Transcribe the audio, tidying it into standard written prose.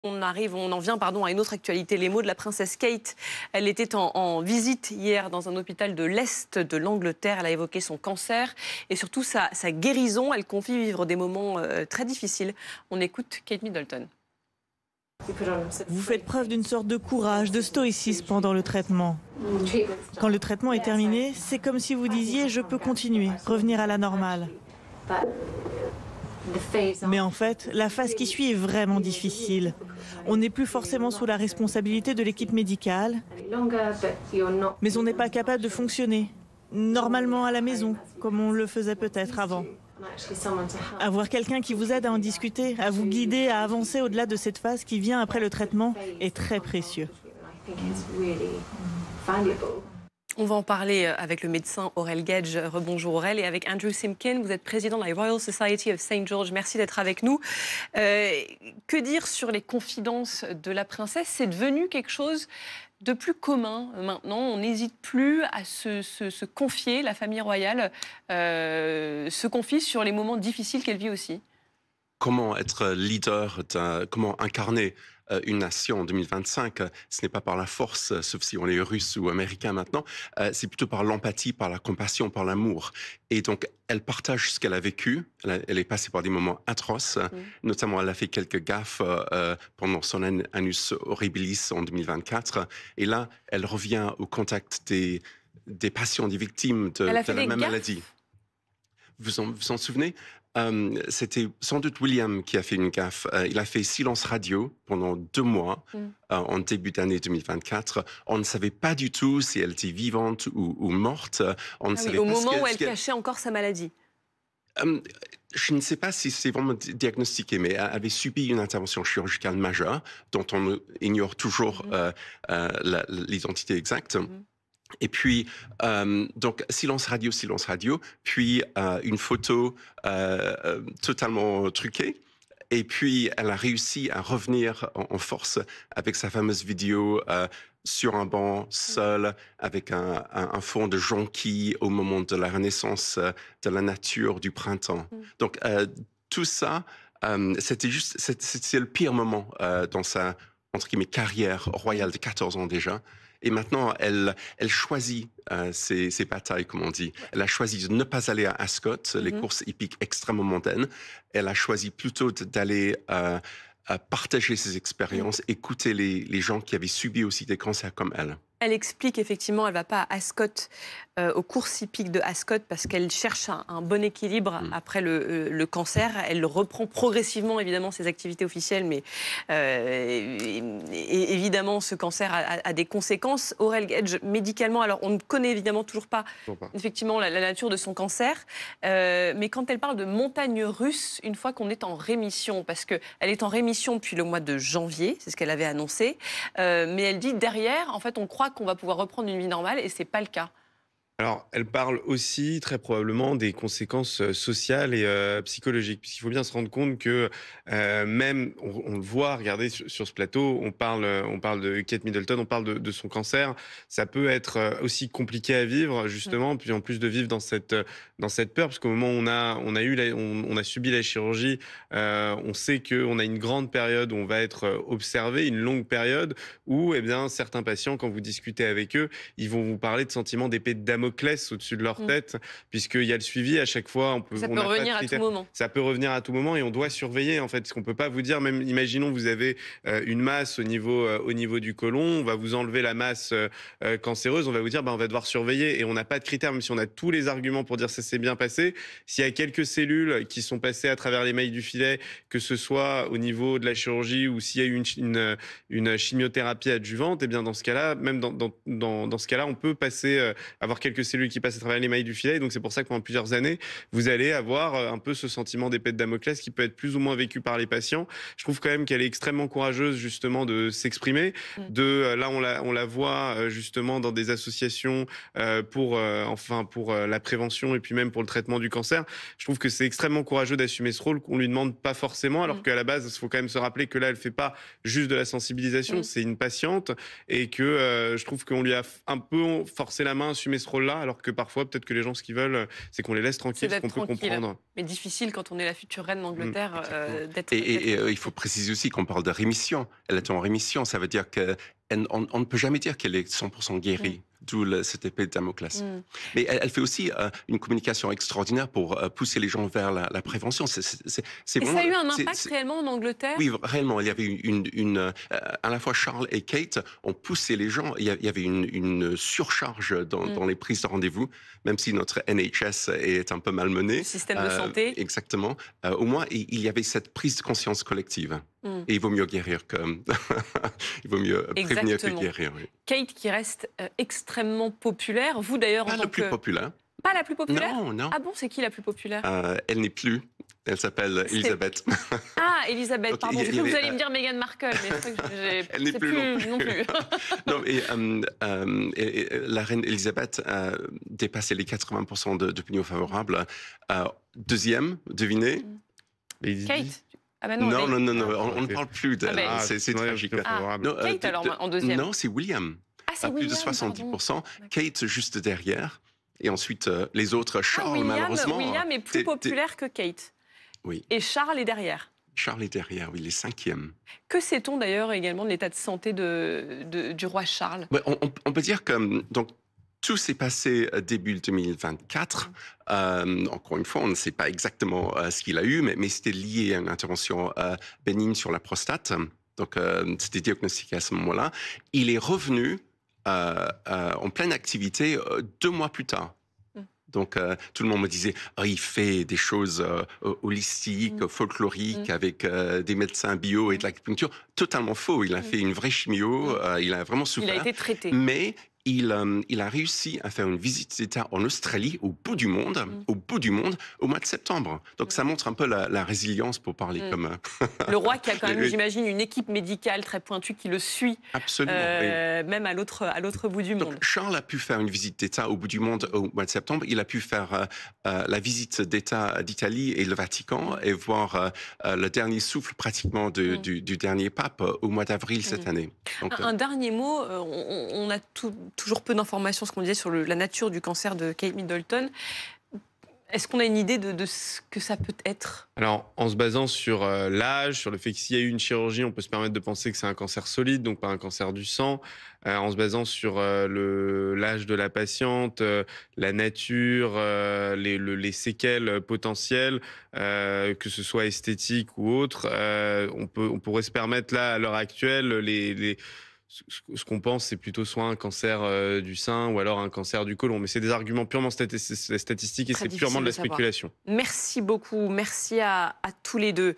On en vient à une autre actualité, les mots de la princesse Kate. Elle était en visite hier dans un hôpital de l'Est de l'Angleterre. Elle a évoqué son cancer et surtout sa guérison. Elle confie vivre des moments très difficiles. On écoute Kate Middleton. Vous faites preuve d'une sorte de courage, de stoïcisme pendant le traitement. Quand le traitement est terminé, c'est comme si vous disiez « je peux continuer, revenir à la normale ». Mais en fait, la phase qui suit est vraiment difficile. On n'est plus forcément sous la responsabilité de l'équipe médicale, mais on n'est pas capable de fonctionner normalement à la maison, comme on le faisait peut-être avant. Avoir quelqu'un qui vous aide à en discuter, à vous guider, à avancer au-delà de cette phase qui vient après le traitement est très précieux. On va en parler avec le médecin Aurel Gage. Rebonjour Aurel. Et avec Andrew Simkin, vous êtes président de la Royal Society of St. George. Merci d'être avec nous. Que dire sur les confidences de la princesse? C'est devenu quelque chose de plus commun maintenant. On n'hésite plus à se confier. La famille royale se confie sur les moments difficiles qu'elle vit aussi. Comment être leader, comment incarner une nation en 2025, ce n'est pas par la force, sauf si on est russe ou américain maintenant, c'est plutôt par l'empathie, par la compassion, par l'amour. Et donc, elle partage ce qu'elle a vécu, elle est passée par des moments atroces, notamment elle a fait quelques gaffes pendant son annus horribilis en 2024, et là, elle revient au contact des patients, des victimes de la même maladie. Vous en souvenez? C'était sans doute William qui a fait une gaffe. Il a fait silence radio pendant 2 mois en début d'année 2024. On ne savait pas du tout si elle était vivante ou morte. On ne savait au pas moment où elle cachait encore sa maladie. Je ne sais pas si c'est vraiment diagnostiqué, mais elle avait subi une intervention chirurgicale majeure dont on ignore toujours l'identité exacte. Et puis, donc, silence radio, puis une photo totalement truquée. Et puis, elle a réussi à revenir en force avec sa fameuse vidéo sur un banc, seule, avec un fond de jonquilles au moment de la renaissance de la nature, du printemps. Donc, tout ça, c'était le pire moment dans sa, entre guillemets, carrière royale de 14 ans déjà. Et maintenant, elle choisit ses batailles, comme on dit. Elle a choisi de ne pas aller à Ascot, les courses hippiques extrêmement mondaines. Elle a choisi plutôt d'aller partager ses expériences, écouter les gens qui avaient subi aussi des cancers comme elle. Elle explique effectivement, elle ne va pas à Ascot, aux courses hippiques de Ascot, parce qu'elle cherche un bon équilibre après le cancer. Elle reprend progressivement, évidemment, ses activités officielles, mais évidemment, ce cancer a des conséquences. Aurel Gage, médicalement, alors on ne connaît évidemment toujours pas effectivement la nature de son cancer, mais quand elle parle de montagne russe, une fois qu'on est en rémission, parce qu'elle est en rémission depuis le mois de janvier, c'est ce qu'elle avait annoncé, mais elle dit derrière, en fait, on croit qu'on va pouvoir reprendre une vie normale et c'est pas le cas. Alors, elle parle aussi très probablement des conséquences sociales et psychologiques, puisqu'il faut bien se rendre compte que même, on le voit, regardez sur ce plateau, on parle de Kate Middleton, on parle de son cancer. Ça peut être aussi compliqué à vivre, justement, puis en plus de vivre dans cette peur, parce qu'au moment où on a subi la chirurgie, on sait qu'on a une grande période où on va être observé, une longue période où, eh bien, certains patients, quand vous discutez avec eux, ils vont vous parler de sentiments d'épée de Damoclès au-dessus de leur tête, puisqu'il y a le suivi à chaque fois. Ça peut revenir à tout moment. Ça peut revenir à tout moment et on doit surveiller, en fait. Parce qu'on peut pas vous dire, même imaginons vous avez une masse au niveau du côlon, on va vous enlever la masse cancéreuse, on va vous dire, on va devoir surveiller et on n'a pas de critères, même si on a tous les arguments pour dire ça s'est bien passé. S'il y a quelques cellules qui sont passées à travers les mailles du filet, que ce soit au niveau de la chirurgie ou s'il y a eu une chimiothérapie adjuvante, et bien dans ce cas-là, même dans ce cas-là, on peut avoir quelques cellules qui passent à travers les mailles du filet. Donc c'est pour ça que pendant plusieurs années, vous allez avoir un peu ce sentiment d'épée de Damoclès qui peut être plus ou moins vécu par les patients. Je trouve quand même qu'elle est extrêmement courageuse justement de s'exprimer. Là, on la voit justement dans des associations pour la prévention et puis même pour le traitement du cancer. Je trouve que c'est extrêmement courageux d'assumer ce rôle qu'on lui demande pas forcément, alors qu'à la base, il faut quand même se rappeler que là, elle fait pas juste de la sensibilisation, c'est une patiente et que je trouve qu'on lui a un peu forcé la main à assumer ce rôle contrôle-là, alors que parfois, peut-être que les gens, ce qu'ils veulent, c'est qu'on les laisse tranquilles, ce qu'on peut comprendre. Mais difficile quand on est la future reine d'Angleterre d'être... Et il faut préciser aussi qu'on parle de rémission. Elle est en rémission, ça veut dire on ne peut jamais dire qu'elle est 100% guérie. D'où cette épée de Damoclès. Mais elle fait aussi une communication extraordinaire pour pousser les gens vers la prévention. Et vraiment, ça a eu un impact réellement en Angleterre? Oui, réellement. Il y avait à la fois Charles et Kate ont poussé les gens. Il y avait une surcharge dans les prises de rendez-vous, même si notre NHS est un peu malmené. Le système de santé. Exactement. Au moins, il y avait cette prise de conscience collective. Et il vaut mieux guérir que... il vaut mieux prévenir que guérir. Oui. Kate qui reste extrêmement populaire. Vous d'ailleurs en tant que... Pas la plus populaire. Pas la plus populaire? Non. Ah bon, c'est qui la plus populaire? Elle n'est plus. Elle s'appelle Elisabeth. Ah, Elisabeth, pardon. J'ai cru que vous alliez me dire Meghan Markle, mais elle n'est plus non plus. Non, et la reine Elisabeth a dépassé les 80% d'opinion favorable. Deuxième, devinez. Kate. Ah bah non, on ne parle plus d'elle. C'est tragique. Kate alors en deuxième. Non, c'est William. C'est plus de 70%. Kate juste derrière. Et ensuite, les autres, Charles, malheureusement... William est plus populaire que Kate. Oui. Et Charles est derrière. Charles est derrière, oui, il est 5e. Que sait-on d'ailleurs également de l'état de santé du roi Charles? On peut dire que tout s'est passé début 2024. Encore une fois, on ne sait pas exactement ce qu'il a eu, mais c'était lié à une intervention bénigne sur la prostate. Donc, c'était diagnostiqué à ce moment-là. Il est revenu en pleine activité 2 mois plus tard. Donc, tout le monde me disait, il fait des choses holistiques, folkloriques, avec des médecins bio et de l'acupuncture. Totalement faux. Il a fait une vraie chimio. Il a vraiment souffert. Il a été traité. Mais il a réussi à faire une visite d'État en Australie, au bout du monde, au mois de septembre. Donc, ça montre un peu la résilience, pour parler comme... Le roi qui a quand même, j'imagine, une équipe médicale très pointue qui le suit. Absolument. Même à l'autre bout du monde. Donc, Charles a pu faire une visite d'État au bout du monde au mois de septembre. Il a pu faire la visite d'État d'Italie et le Vatican et voir le dernier souffle pratiquement du dernier pape au mois d'avril cette année. Donc, un dernier mot, on a toujours peu d'informations, ce qu'on disait sur la nature du cancer de Kate Middleton. Est-ce qu'on a une idée de ce que ça peut être? Alors, en se basant sur l'âge, sur le fait que s'il y a eu une chirurgie, on peut se permettre de penser que c'est un cancer solide, donc pas un cancer du sang. En se basant sur l'âge de la patiente, la nature, les séquelles potentielles, que ce soit esthétique ou autre, on pourrait se permettre là, à l'heure actuelle, ce qu'on pense, c'est plutôt soit un cancer du sein ou alors un cancer du côlon. Mais c'est des arguments purement statistiques et c'est purement de la spéculation. Merci beaucoup. Merci à tous les deux.